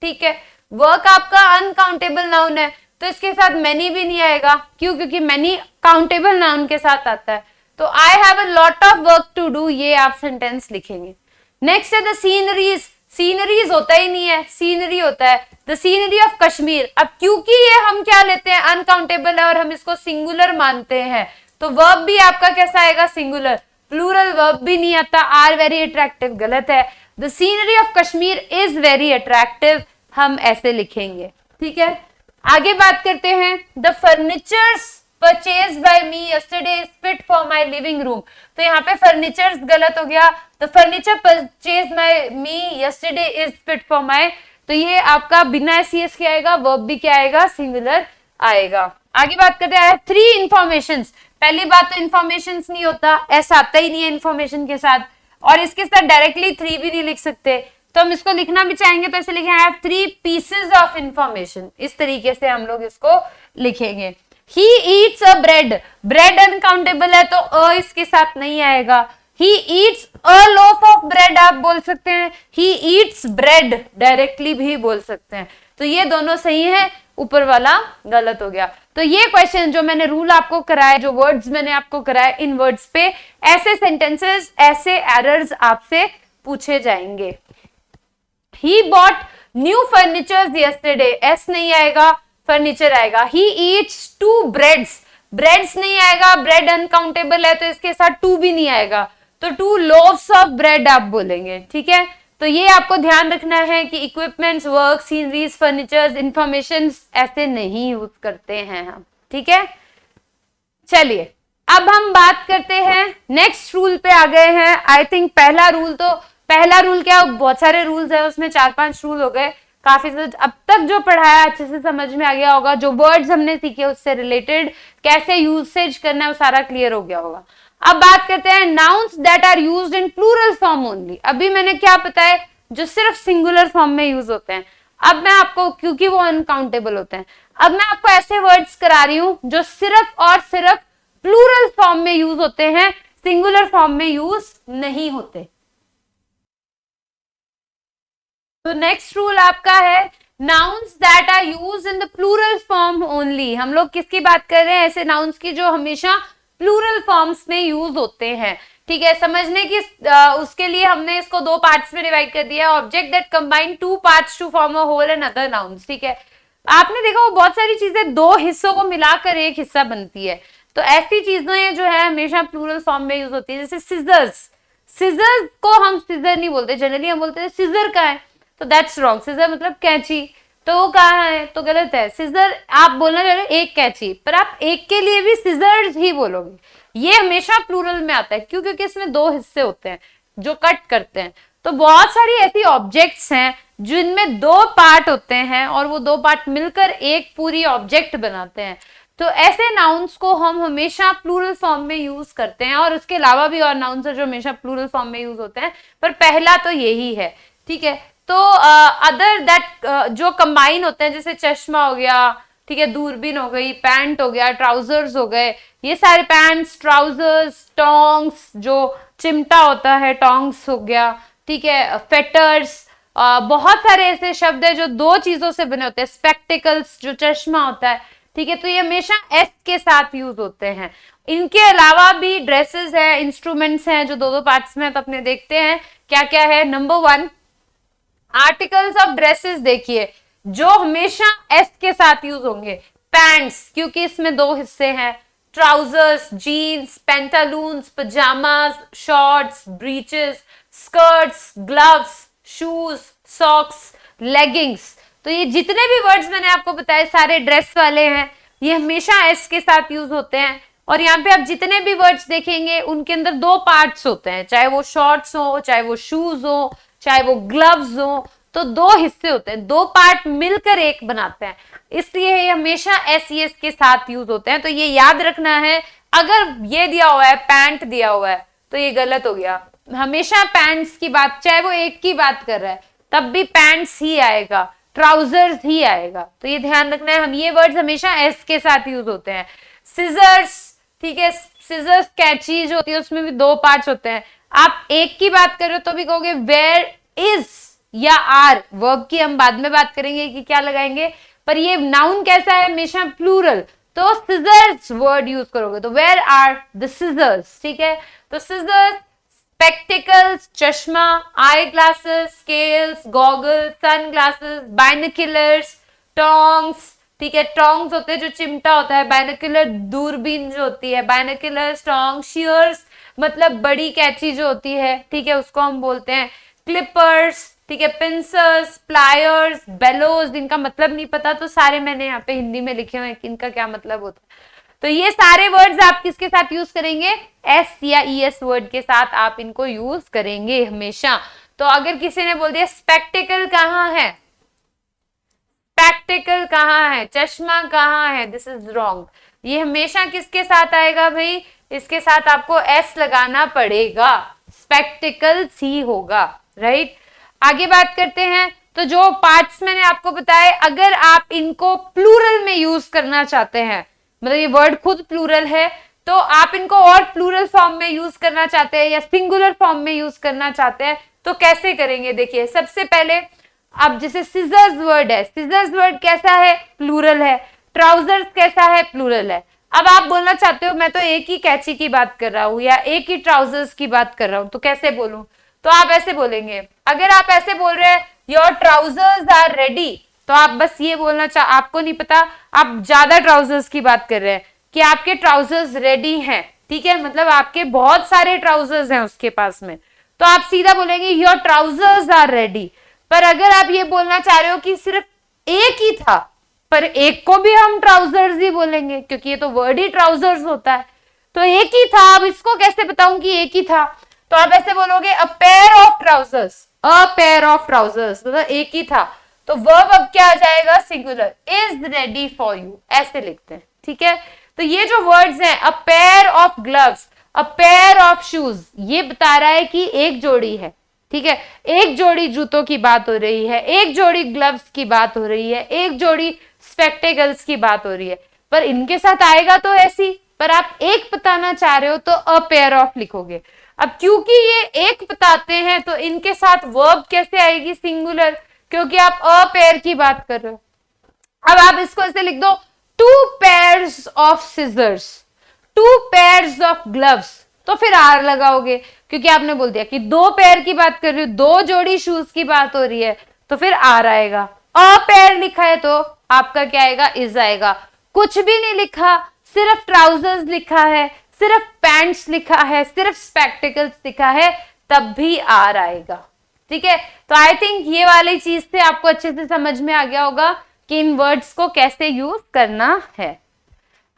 [SPEAKER 1] ठीक है, वर्क आपका अनकाउंटेबल नाउन है, तो इसके साथ मेनी भी नहीं आएगा, क्यों, क्योंकि मेनी काउंटेबल नाउन के साथ आता है। तो I have a lot of work to do, ये आप सेंटेंस लिखेंगे। नेक्स्ट है द सीनरीज, सीनरीज होता ही नहीं है, सीनरी होता है, द सीनरी ऑफ कश्मीर। अब क्योंकि ये हम क्या लेते हैं, अनकाउंटेबल है और हम इसको सिंगुलर मानते हैं, तो वर्ब भी आपका कैसा आएगा, सिंगुलर। प्लूरल वर्ब भी नहीं आता, आर वेरी अट्रैक्टिव गलत है, the scenery of Kashmir is very attractive, हम ऐसे लिखेंगे। ठीक है, आगे बात करते हैं। The furnitures purchase by me yesterday is fit for my living room, तो यहाँ पे फर्नीचर्स गलत हो गया, the furniture purchase by me yesterday is fit for my, तो ये आपका बिना एस के आएगा, वर्ब भी क्या आएगा, सिंगुलर आएगा। आगे बात करते हैं, थ्री इंफॉर्मेशंस। पहली बात तो इंफॉर्मेशन नहीं होता, ऐसा आता ही नहीं है इंफॉर्मेशन के साथ, और इसके साथ डायरेक्टली थ्री भी नहीं लिख सकते, तो हम इसको लिखना भी चाहेंगे तो ऐसे लिखेंगे, I have three pieces of information, इस तरीके से हम लोग इसको लिखेंगे। He eats a bread, bread uncountable है तो इसके साथ नहीं आएगा। He eats a loaf of bread आप बोल सकते हैं, ही ईट्स ब्रेड डायरेक्टली भी बोल सकते हैं, तो ये दोनों सही है, ऊपर वाला गलत हो गया। तो ये क्वेश्चन जो मैंने रूल आपको कराया, जो वर्ड्स मैंने आपको कराए, इन वर्ड्स पे ऐसे सेंटेंसेस, ऐसे एरर्स आपसे पूछे जाएंगे। He bought new furniture yesterday, S नहीं आएगा, फर्नीचर आएगा। ही ईट्स 2 ब्रेड्स, ब्रेड्स नहीं आएगा, ब्रेड अनकाउंटेबल है तो इसके साथ 2 भी नहीं आएगा, तो 2 लोव्स ऑफ ब्रेड आप बोलेंगे। ठीक है, तो ये आपको ध्यान रखना है कि equipments, work, sceneries, furniture, information ऐसे नहीं यूज करते हैं हम। ठीक है, चलिए अब हम बात करते हैं नेक्स्ट रूल पे आ गए हैं। आई थिंक पहला रूल क्या, बहुत सारे रूल्स है उसमें, 4-5 रूल हो गए काफी। अब तक जो पढ़ाया अच्छे से समझ में आ गया होगा, जो वर्ड्स हमने सीखे उससे रिलेटेड कैसे यूसेज करना है वो सारा क्लियर हो गया होगा। अब बात करते हैं nouns that are used in plural form only. अभी मैंने क्या बताया, जो सिर्फ सिंगुलर फॉर्म में यूज होते हैं। अब मैं आपको, क्योंकि वो अनकाउंटेबल होते हैं, अब मैं आपको ऐसे वर्ड्स करा रही हूं जो सिर्फ और सिर्फ प्लूरल फॉर्म में यूज होते हैं, सिंगुलर फॉर्म में यूज नहीं होते। तो नेक्स्ट रूल आपका है nouns that are used in the plural form only. हम लोग किसकी बात कर रहे हैं, ऐसे नाउन्स की जो हमेशा प्लूरल फॉर्म्स में यूज होते हैं। ठीक है, समझने की उसके लिए हमने इसको 2 पार्ट्स में डिवाइड कर दिया। Object that combine 2 parts to form a whole and other nouns. ठीक है, आपने देखा वो बहुत सारी चीजें 2 हिस्सों को मिलाकर एक हिस्सा बनती है, तो ऐसी चीजें जो है हमेशा प्लूरल फॉर्म में यूज होती है। जैसे सिजर्स, सिजर्स को हम सिजर नहीं बोलते, जनरली हम बोलते हैं सिजर का है, तो दैट्स रॉन्ग। सिजर मतलब कैंची, तो वो कहाँ है, तो गलत है। सिजर आप बोलना चाह रहे हो एक कैंची, पर आप एक के लिए भी सिजर्स ही बोलोगे। ये हमेशा प्लूरल में आता है, क्यों, क्योंकि इसमें 2 हिस्से होते हैं जो कट करते हैं। तो बहुत सारी ऐसी ऑब्जेक्ट्स हैं जिनमें 2 पार्ट होते हैं और वो 2 पार्ट मिलकर एक पूरी ऑब्जेक्ट बनाते हैं। तो ऐसे नाउन्स को हम हमेशा प्लूरल फॉर्म में यूज करते हैं, और उसके अलावा भी और नाउन्स है जो हमेशा प्लूरल फॉर्म में यूज होते हैं, पर पहला तो यही है। ठीक है, तो अदर दैट जो कंबाइन होते हैं, जैसे चश्मा हो गया, ठीक है, दूरबीन हो गई, पैंट हो गया, ट्राउजर्स हो गए, ये सारे पैंट्स, ट्राउजर्स, टोंग्स, जो चिमटा होता है टोंग्स हो गया, ठीक है, फेटर्स, बहुत सारे ऐसे शब्द है जो 2 चीजों से बने होते हैं। स्पेक्टिकल्स, जो चश्मा होता है, ठीक है, तो ये हमेशा एस के साथ यूज होते हैं। इनके अलावा भी ड्रेसेस है, इंस्ट्रूमेंट्स हैं जो 2 पार्ट्स में, तो अपने देखते हैं क्या क्या है। नंबर 1, आर्टिकल्स ऑफ ड्रेसेस देखिए जो हमेशा एस के साथ यूज होंगे। पैंट्स, क्योंकि इसमें 2 हिस्से हैं। Trousers, jeans, pantaloons, pyjamas, shorts, breeches, skirts, gloves, shoes, socks, leggings. तो ये जितने भी वर्ड्स मैंने आपको बताए सारे ड्रेस वाले हैं, ये हमेशा एस के साथ यूज होते हैं। और यहाँ पे आप जितने भी वर्ड्स देखेंगे उनके अंदर 2 पार्ट्स होते हैं, चाहे वो शॉर्ट्स हो, चाहे वो शूज हो, चाहे वो ग्लव्स हो, तो 2 हिस्से होते हैं, 2 पार्ट मिलकर एक बनाते हैं, इसलिए ये हमेशा एस के साथ यूज होते हैं। तो ये याद रखना है। अगर ये दिया हुआ है, पैंट दिया हुआ है, तो ये गलत हो गया। हमेशा पैंट्स की बात, चाहे वो एक की बात कर रहा है तब भी पैंट्स ही आएगा, ट्राउजर्स ही आएगा, तो ये ध्यान रखना है। हम ये वर्ड्स हमेशा एस के साथ यूज होते हैं। सिजर्स, ठीक है, सिजर्स कैंची जो होती है उसमें भी 2 पार्ट्स होते हैं। आप एक की बात कर रहे हो तो भी कहोगे वेयर इज या आर। वर्ब की हम बाद में बात करेंगे कि क्या लगाएंगे, पर ये नाउन कैसा है, हमेशा प्लूरल, तो सिजर्स वर्ड यूज करोगे, तो वेयर आर द सिजर्स। ठीक है, तो सिजर्स, स्पेक्टिकल्स, चश्मा, eyeglasses, scales, goggles, sunglasses, binoculars, tongs, ठीक है, टोंग्स होते हैं जो चिमटा होता है, बाइनोक्यूलर दूरबीन जो होती है, बाइनोक्यूलर्स, टोंग, शीयर्स मतलब बड़ी कैंची जो होती है, ठीक है, उसको हम बोलते हैं, क्लिपर्स, ठीक है, पिंसर्स, प्लायर्स, बेलोज, इनका मतलब नहीं पता तो सारे मैंने यहाँ पे हिंदी में लिखे हुए हैं कि इनका क्या मतलब होता है। तो ये सारे वर्ड्स आप किसके साथ यूज करेंगे, एस या ईएस वर्ड के साथ आप इनको यूज करेंगे हमेशा। तो अगर किसी ने बोल दिया स्पेक्टिकल कहाँ है, स्पेक्टिकल कहाँ है, चश्मा कहाँ है, दिस इज रॉन्ग। ये हमेशा किसके साथ आएगा भाई, इसके साथ आपको एस लगाना पड़ेगा, स्पेक्टिकल्स ही होगा, राइट। आगे बात करते हैं। तो जो पार्ट्स मैंने आपको बताए, अगर आप इनको प्लूरल में यूज करना चाहते हैं, मतलब ये वर्ड खुद प्लूरल है, तो आप इनको और प्लूरल फॉर्म में यूज करना चाहते हैं या सिंगुलर फॉर्म में यूज करना चाहते हैं, तो कैसे करेंगे। देखिए सबसे पहले अब जैसे सीजर्स वर्ड है, सीजर्स वर्ड कैसा है, प्लूरल है। ट्राउजर्स कैसा है, प्लूरल है। अब आप बोलना चाहते हो मैं तो एक ही कैंची की बात कर रहा हूं या एक ही ट्राउजर्स की बात कर रहा हूं, तो कैसे बोलूं, तो आप ऐसे बोलेंगे। अगर आप ऐसे बोल रहे हैं योर ट्राउजर्स आर रेडी, तो आप बस ये बोलना आपको नहीं पता आप ज्यादा ट्राउजर्स की बात कर रहे हैं कि आपके ट्राउजर्स रेडी हैं, ठीक है, मतलब आपके बहुत सारे ट्राउजर्स हैं उसके पास में, तो आप सीधा बोलेंगे योर ट्राउजर्स आर रेडी। पर अगर आप ये बोलना चाह रहे हो कि सिर्फ एक ही था, पर एक को भी हम ट्राउजर्स ही बोलेंगे क्योंकि ये तो वर्ड ही ट्राउजर्स होता है, तो एक ही था, अब इसको कैसे बताऊं कि एक ही था, तो आप ऐसे बोलोगे a pair of trousers, a pair of trousers, मतलब एक ही था, तो वर्ब अब क्या आ जाएगा, singular, is ready for you, ऐसे लिखते हैं, ठीक है। तो ये जो वर्ड्स हैं, a pair of gloves, a pair of shoes, ये बता रहा है कि एक जोड़ी है, ठीक है, एक जोड़ी जूतों की बात हो रही है, एक जोड़ी ग्लव्स की बात हो रही है, एक जोड़ी स्पेक्टेकल्स की बात हो रही है, पर इनके साथ आएगा तो ऐसी, पर आप एक बताना चाह रहे हो तो अ पेयर ऑफ लिखोगे। अब क्योंकि ये एक बताते हैं तो इनके साथ वर्ब कैसे आएगी, सिंगुलर, क्योंकि आप अ पेयर की बात कर रहे हो। अब आप इसको ऐसे लिख दो, two pairs of scissors, two pairs of gloves, तो फिर आर लगाओगे क्योंकि आपने बोल दिया कि दो पेयर की बात कर रही हो, दो जोड़ी शूज की बात हो रही है, तो फिर आर आएगा। अ पेयर लिखा है तो आपका क्या आएगा, इज आएगा। कुछ भी नहीं लिखा, सिर्फ ट्राउजर्स लिखा है, सिर्फ पैंट्स लिखा है, सिर्फ स्पेक्टिकल्स लिखा है, तब भी आर आएगा, ठीक है। तो आई थिंक ये वाली चीज से आपको अच्छे से समझ में आ गया होगा कि इन वर्ड्स को कैसे यूज करना है।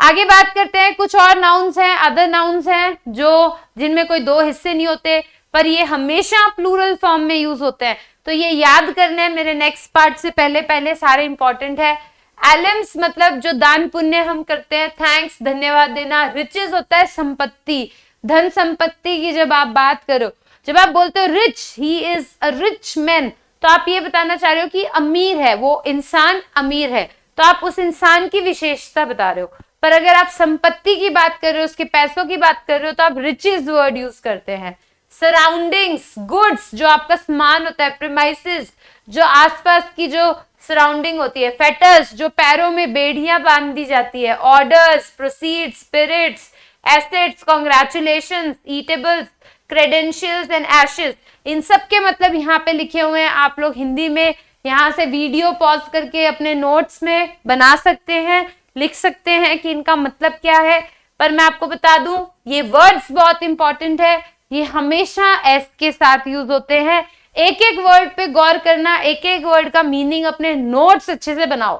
[SPEAKER 1] आगे बात करते हैं, कुछ और नाउन्स हैं, अदर नाउन्स हैं जो जिनमें कोई दो हिस्से नहीं होते, पर ये हमेशा प्लूरल फॉर्म में यूज होते हैं, तो ये याद करने हैं मेरे नेक्स्ट पार्ट से पहले पहले, सारे इंपॉर्टेंट है। एलम्स मतलब जो दान पुण्य हम करते हैं, थैंक्स, धन्यवाद देना। रिचेस होता है संपत्ति, धन संपत्ति की जब आप बात करो, जब आप बोलते हो rich, he is a rich man, तो आप ये बताना चाह रहे हो कि अमीर है, वो इंसान अमीर है, तो आप उस इंसान की विशेषता बता रहे हो। पर अगर आप संपत्ति की बात कर रहे हो, उसके पैसों की बात कर रहे हो, तो आप रिचेस वर्ड यूज करते हैं। सराउंडिंग्स, गुड्स, जो आपका सामान होता है, प्रीमाइसेस, जो आसपास की जो सराउंडिंग होती है, फेटर्स, जो पैरों में बेड़ियां बांध दी जाती है, orders, proceeds, spirits, assets, congratulations, eatables, credentials and ashes, इन सब के मतलब यहाँ पे लिखे हुए हैं। आप लोग हिंदी में यहाँ से वीडियो पॉज करके अपने नोट्स में बना सकते हैं, लिख सकते हैं कि इनका मतलब क्या है। पर मैं आपको बता दूं, ये वर्ड्स बहुत इंपॉर्टेंट है, ये हमेशा एस के साथ यूज होते हैं। एक एक वर्ड पे गौर करना, एक एक वर्ड का मीनिंग अपने नोट्स अच्छे से बनाओ,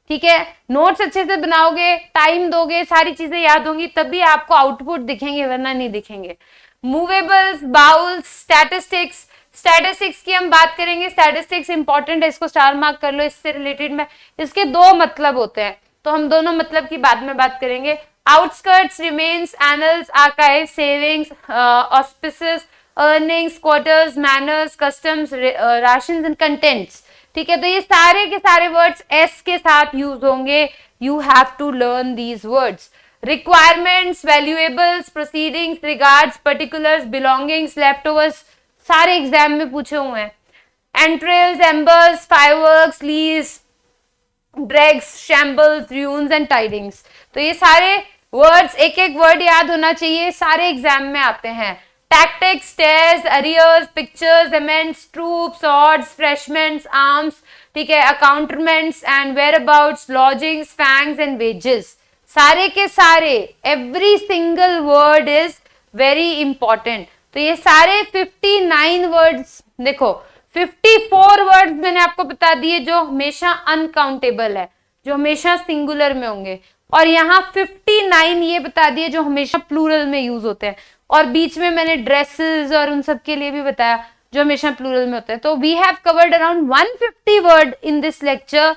[SPEAKER 1] ठीक है। नोट्स अच्छे से बनाओगे, टाइम दोगे, सारी चीजें याद होंगी, तभी आपको आउटपुट दिखेंगे, वरना नहीं दिखेंगे। मूवेबल्स, बाउल्स, स्टैटिस्टिक्स, स्टैटिस्टिक्स की हम बात करेंगे, स्टैटिस्टिक्स इंपॉर्टेंट है, इसको स्टार मार्क कर लो। इससे रिलेटेड में इसके दो मतलब होते हैं, तो हम दोनों मतलब की बाद में बात करेंगे। Outskirts, remains, annals, archive, savings, auspices, earnings, quarters, manners, customs, rations and contents, ठीक है। तो ये सारे के सारे वर्ड्स एस के साथ यूज होंगे। You have to learn these words. Requirements, valuables, proceedings, regards, particulars, belongings, leftovers, सारे एग्जाम में पूछे हुए हैं। Entrails, embers, fireworks, lees, dregs, shambles, ruins and tidings, तो ये सारे वर्ड्स, एक एक वर्ड याद होना चाहिए, सारे एग्जाम में आते हैं। Tactics, stairs, arrears, pictures, amends, troops, odds, refreshments, arms, ठीक है, accoutrements and whereabouts, lodgings, fangs and wages, सारे के सारे, every single word is very important. तो ये सारे 59 वर्ड्स, देखो 54 वर्ड्स मैंने आपको बता दिए जो हमेशा अनकाउंटेबल है, जो हमेशा सिंगुलर में होंगे, और यहाँ 59 ये बता दिए जो हमेशा प्लूरल में यूज होते हैं, और बीच में मैंने ड्रेसेस और उन सब के लिए भी बताया जो हमेशा प्लूरल में होते हैं। तो we have covered around 150 word in this lecture.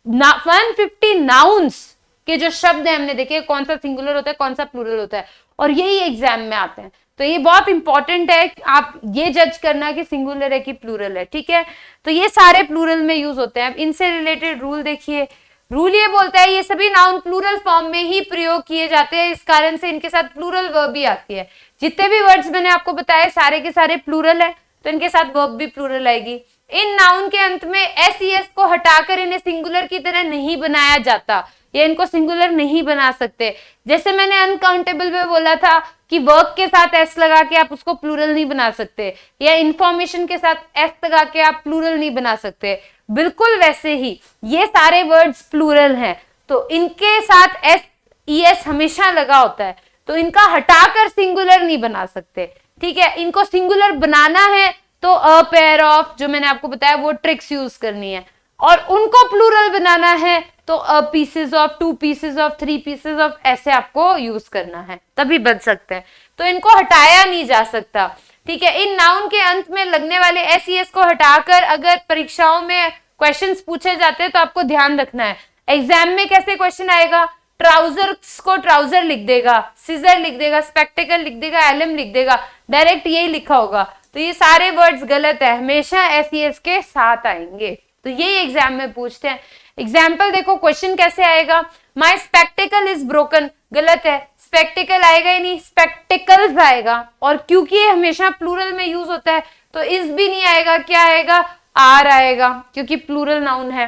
[SPEAKER 1] 150 nouns के जो शब्द है हमने देखे, कौन सा सिंगुलर होता है, कौन सा प्लूरल होता है, और यही एग्जाम में आते हैं। तो ये बहुत इंपॉर्टेंट है, आप ये जज करना कि सिंगुलर है कि प्लूरल है, ठीक है। तो ये सारे प्लूरल में यूज होते हैं। अब इनसे रिलेटेड रूल देखिए, रूल ये बोलता है ये सभी नाउन प्लूरल फॉर्म में ही प्रयोग किए जाते हैं, इस कारण से इनके साथ प्लूरल वर्ब भी आती है। जितने भी वर्ड्स मैंने आपको बताए सारे के सारे प्लूरल है, तो इनके साथ वर्ब भी प्लूरल आएगी। इन नाउन के अंत में एस ई एस को हटाकर इन्हें सिंगुलर की तरह नहीं बनाया जाता, या इनको सिंगुलर नहीं बना सकते। जैसे मैंने अनकाउंटेबल में बोला था कि वर्क के साथ एस लगा के आप उसको प्लूरल नहीं बना सकते, या इंफॉर्मेशन के साथ एस लगा के आप प्लूरल नहीं बना सकते, बिल्कुल वैसे ही ये सारे वर्ड्स प्लूरल हैं, तो इनके साथ एस ई एस हमेशा लगा होता है, तो इनका हटाकर सिंगुलर नहीं बना सकते। ठीक है, इनको सिंगुलर बनाना है तो अ पेयर ऑफ, जो मैंने आपको बताया वो ट्रिक्स यूज करनी है, और उनको प्लूरल बनाना है तो a pieces of, two pieces of, three pieces of, ऐसे आपको यूज करना है, तभी बन सकते हैं। तो इनको हटाया नहीं जा सकता। ठीक है, इन नाउन के अंत में लगने वाले एस ई एस को हटाकर अगर परीक्षाओं में क्वेश्चंस पूछे जाते हैं तो आपको ध्यान रखना है। एग्जाम में कैसे क्वेश्चन आएगा, ट्राउजर्स को ट्राउजर लिख देगा, सीजर लिख देगा, स्पेक्टिकल लिख देगा, एलम लिख देगा, डायरेक्ट यही लिखा होगा, तो ये सारे वर्ड्स गलत है, हमेशा एस ई एस के साथ आएंगे। तो यही एग्जाम में पूछते हैं। एग्जाम्पल देखो, क्वेश्चन कैसे आएगा, माई स्पेक्टिकल इज ब्रोकन, गलत है, स्पेक्टिकल आएगा ही नहीं, स्पेक्टिकल्स आएगा, और क्योंकि ये हमेशा प्लूरल में यूज होता है तो इस भी नहीं आएगा, क्या आएगा, आर आएगा, क्योंकि प्लूरल नाउन है।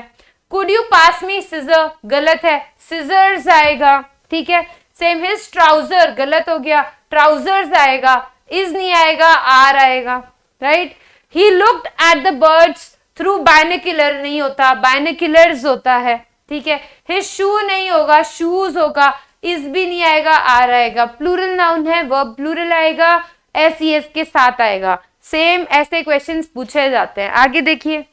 [SPEAKER 1] Could you pass me scissor, गलत है, सिजर्स आएगा। ठीक है, सेम हिज ट्राउजर, गलत हो गया, ट्राउजर्स आएगा, इज नहीं आएगा, आर आएगा। Right, he looked at the birds through binocular, नहीं होता, बाइनोक्यूलर्स होता है। ठीक है, हिज शू नहीं होगा, शूज होगा, इस भी नहीं आएगा, आर आएगा। प्लूरल नाउन है, वर्ब प्लूरल आएगा, एस ई एस के साथ आएगा। सेम ऐसे क्वेश्चंस पूछे जाते हैं। आगे देखिए,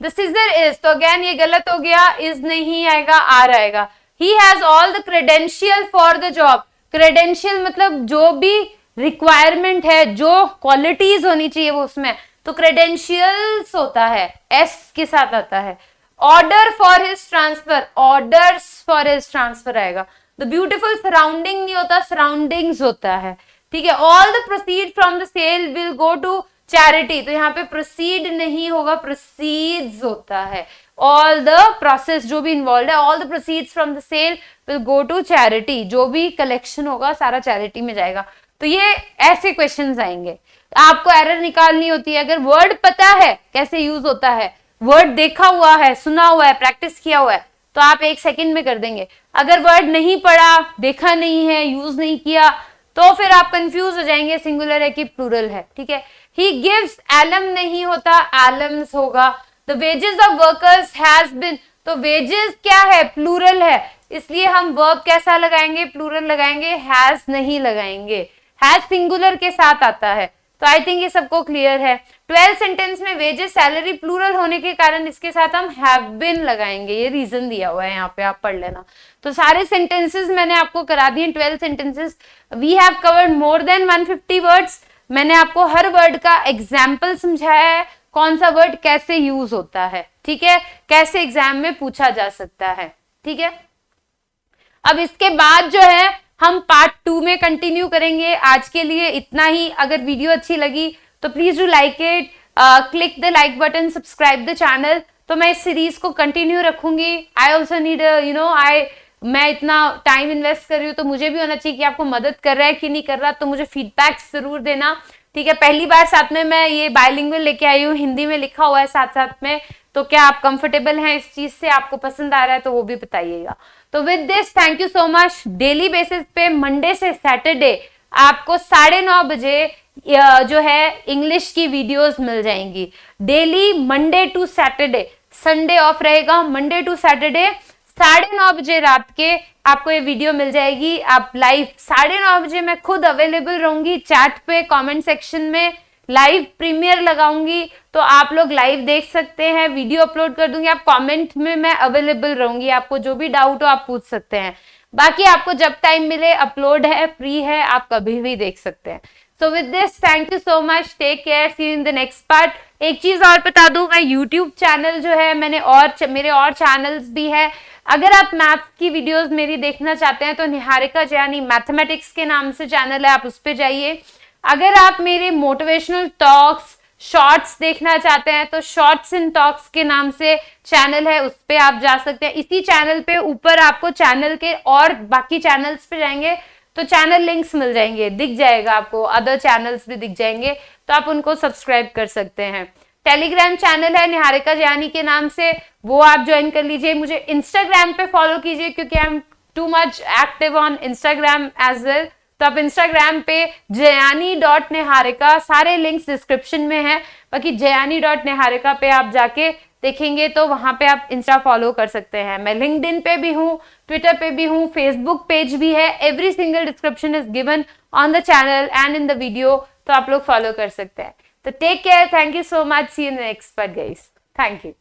[SPEAKER 1] द सीजर इज, तो अगेन ये गलत हो गया, इज नहीं आएगा, आर आएगा। He has all the credential for the job, credential मतलब जो भी रिक्वायरमेंट है, जो क्वालिटीज होनी चाहिए वो उसमें, तो क्रेडेंशियल्स होता है, एस के साथ आता है। Order for his transfer, orders for his transfer आएगा। द ब्यूटीफुल सराउंडिंग नहीं होता, सराउंडिंग्स होता है। ठीक है, all the proceed from the sale will go to charity, तो यहाँ पे प्रोसीड नहीं होगा, प्रोसीड्स होता है। ऑल द प्रोसेस जो भी इन्वॉल्व है, all the proceeds from the sale will go to charity, जो भी कलेक्शन होगा सारा चैरिटी में जाएगा। तो ये ऐसे क्वेश्चंस आएंगे, आपको एरर निकालनी होती है। अगर वर्ड पता है कैसे यूज होता है, वर्ड देखा हुआ है, सुना हुआ है, प्रैक्टिस किया हुआ है, तो आप 1 सेकंड में कर देंगे। अगर वर्ड नहीं पढ़ा, देखा नहीं है, यूज नहीं किया, तो फिर आप कंफ्यूज हो जाएंगे, सिंगुलर है कि प्लूरल है। ठीक है, ही गिव्स, एलम नहीं होता, एलम्स होगा। The wages of workers has been, तो वेजेस क्या है, प्लूरल है, इसलिए हम वर्ब कैसा लगाएंगे, प्लूरल लगाएंगे, हैज नहीं लगाएंगे, हैज सिंगुलर के साथ आता है। तो आई थिंक ये सबको क्लियर है। 12 सेंटेंस में वेजेस सैलरी प्लूरल होने के कारण इसके साथ हम हैव बीन लगाएंगे, ये रीजन दिया हुआ है यहाँ पे, आप पढ़ लेना। तो सारे सेंटेंसेस मैंने आपको करा दिए, 12 sentences. We have covered more than 150 words. मैंने आपको हर वर्ड का एग्जाम्पल समझाया है, कौन सा वर्ड कैसे यूज होता है। ठीक है, कैसे एग्जाम में पूछा जा सकता है। ठीक है, अब इसके बाद जो है हम पार्ट 2 में कंटिन्यू करेंगे। आज के लिए इतना ही। अगर वीडियो अच्छी लगी तो please do like it, click the like button, subscribe the channel. तो मैं इस सीरीज को कंटिन्यू रखूंगी। आई ऑल्सो नीड मैं इतना टाइम इन्वेस्ट कर रही हूँ तो मुझे भी होना चाहिए कि आपको मदद कर रहा है कि नहीं कर रहा, तो मुझे फीडबैक जरूर देना। ठीक है, पहली बार साथ में मैं ये बाइलिंगुअल लेके आई हूँ, हिंदी में लिखा हुआ है साथ साथ में, तो क्या आप कंफर्टेबल हैं इस चीज से, आपको पसंद आ रहा है तो वो भी बताइएगा। तो with this thank you so much. Daily basis पे मंडे से सैटरडे आपको 9:30 बजे जो है इंग्लिश की वीडियोस मिल जाएंगी। Daily Monday to Saturday, Sunday off रहेगा, मंडे टू सैटरडे 9:30 बजे रात के आपको ये वीडियो मिल जाएगी। आप लाइव 9:30 बजे मैं खुद अवेलेबल रहूंगी, चैट पे, कमेंट सेक्शन में लाइव प्रीमियर लगाऊंगी, तो आप लोग लाइव देख सकते हैं। वीडियो अपलोड कर दूंगी, आप कमेंट में मैं अवेलेबल रहूंगी, आपको जो भी डाउट हो आप पूछ सकते हैं। बाकी आपको जब टाइम मिले, अपलोड है, फ्री है, आप कभी भी देख सकते हैं। So with this thank you so much, take care, see you in the next part. एक चीज और बता दूं, मैं यूट्यूब चैनल जो है मेरे और चैनल्स भी है। अगर आप मैथ्स की वीडियोस मेरी देखना चाहते हैं तो निहारिका जयानी मैथमेटिक्स के नाम से चैनल है, आप उस पर जाइए। अगर आप मेरे मोटिवेशनल टॉक्स शॉर्ट्स देखना चाहते हैं तो शॉर्ट्स इन टॉक्स के नाम से चैनल है, उस पे आप जा सकते हैं। इसी चैनल पे ऊपर आपको चैनल के और बाकी चैनल्स पे जाएंगे तो चैनल लिंक्स मिल जाएंगे, दिख जाएगा आपको, अदर चैनल्स भी दिख जाएंगे, तो आप उनको सब्सक्राइब कर सकते हैं। टेलीग्राम चैनल है निहारिका जयानी के नाम से, वो आप ज्वाइन कर लीजिए। मुझे इंस्टाग्राम पे फॉलो कीजिए क्योंकि I am too much active on Instagram as well. तो आप इंस्टाग्राम पे jayani.niharika, सारे लिंक्स डिस्क्रिप्शन में है। बाकी jayani.niharika पे आप जाके देखेंगे तो वहां पे आप इंस्टा फॉलो कर सकते हैं। मैं लिंक्डइन पे भी हूँ, ट्विटर पे भी हूँ, फेसबुक पेज भी है। Every single description is given on the channel and in the video, तो आप लोग फॉलो कर सकते हैं। तो take care, thank you so much, see you in the next part guys, thank you.